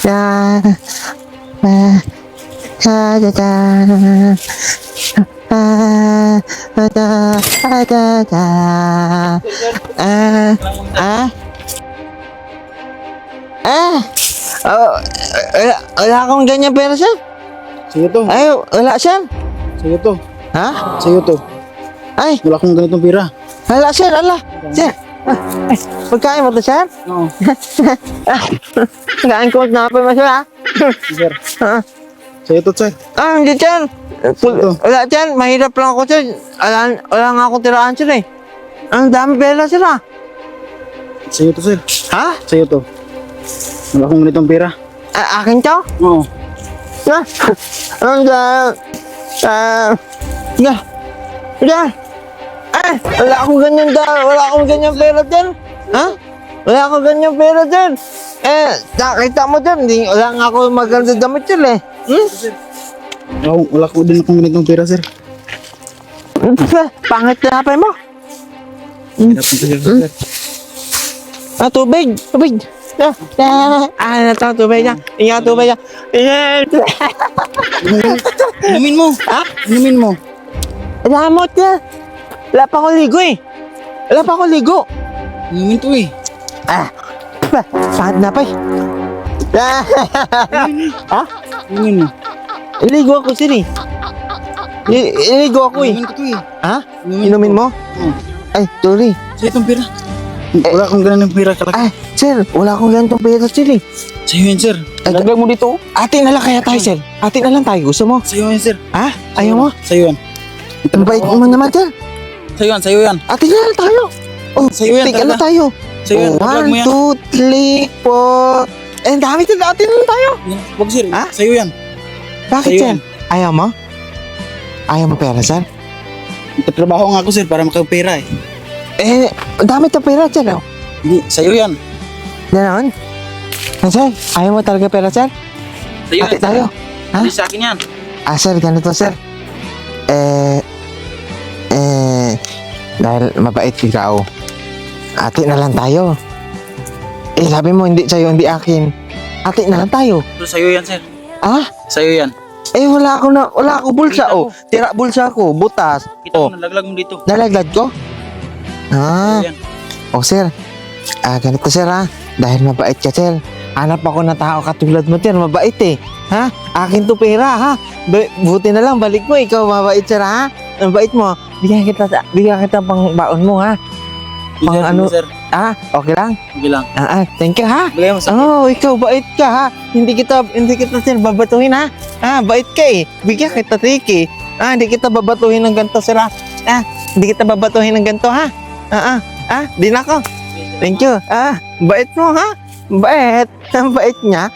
Da, da, da, da, da. Da. Wala akong ganyan pera, sir. Sa'yo to. Ay, wala, sir. Sa'yo to. Ha? Sa'yo to. Ay, Wala akong ganitong pera. wala, sir. Ala. Sir. Ay, pagkain mo to, sir? Oo. Pagkain ko na pa mo, sir, ha? Sir. Ha? Sa'yo to, sir. Hindi, sir. Ito. Wala, sir. Mahirap lang ako, sir. Wala nga akong tiraan, sir, eh. Ang dami pera, sir, ha? Sa'yo to, sir. Ha? Sa'yo to. Wala akong ganitong pera. Akin to? Oo. Ha? Ang wala akong ganyan wala akong ganyan pera din. Ha? Wala akong ganyan pera din. Nakita mo din, wala nga ako maganda damit sir eh. Wala ko din akong ganitong pera, sir. Pangit na napay mo. Hirapan to, sir. Tubig. Tubig na. Ingat, tubig na. Inumin mo. Ha? Inumin mo. Damot na. Wala pa akong ligo eh. Inumin to eh. Pangit na pa eh. Ha? Inumin mo. Iligo ako sir eh. Iligo ako eh. Inumin ko to eh. Ha? Inumin mo? Oo. Ay, sorry. Sa'yo itong pera. Wala akong ganitong pera kalaki. Ay, sir, wala akong ganitong pera sir eh. Sa'yo yan, sir. Laglag mo dito. Ate na lang kaya tayo sir. Ate na lang tayo. Gusto mo? Sa'yo yan, sir. Ha? Ayaw mo? Sa'yo yan. Ang bait mo naman sir. Sa'yo yan, sa'yo yan. Ate na lang tayo. Oh, Sa'yo yan, tig, ano talaga. tayo? Sa'yo yan, laglag mo yan. 1, 2, 3, 4. Ang dami sir. Ate na lang tayo. Wag, sir. Ha? Sa'yo yan. Bakit Sa'yo sir? yan. Ayaw mo? Ayaw mo pera sir? Nagtatrabaho nga ako, sir, para makapera eh. Ang dami ng pera sir. Oh. Hindi, sa'yo yan. Ganoon? Sir, ayaw mo talaga pera sir? Sa'yo Ate tayo. Ha? Hindi sa akin yan. Sir, ganito sir. Dahil mabait ikaw, ate na lang tayo. Sabi mo hindi sa'yo, hindi akin. Ate na lang tayo. Pero sa'yo yan, sir. Ah? Sa'yo yan. Wala ako bulsa. Kita Oh, ko. tira bulsa ko, butas. Kita Oh, mo, nalaglag mo dito. nalaglag ko? Sa'yo yan. Oh sir. Ganito sir ha. Dahil mabait ka sir. Hanap ako na tao katulad mo sir, mabait eh. Ha? Akin to pera ha. Buti na lang balik mo, ikaw mabait sir ha. Ang bait mo. Bigyan kita pang baon mo ha. Pang Sir, ano? sir. Okay lang? Okay lang. Thank you ha. Bigay mo sa Ikaw bait ka ha. Hindi kita sir babatuhin ha. Bait ka eh. Bigyan kita tricky. Hindi kita babatuhin ng ganito sir ha. Hindi kita babatuhin ng ganito ha. Di na ako. Thank you. Bait mo ha. Bait. Ang bait niya.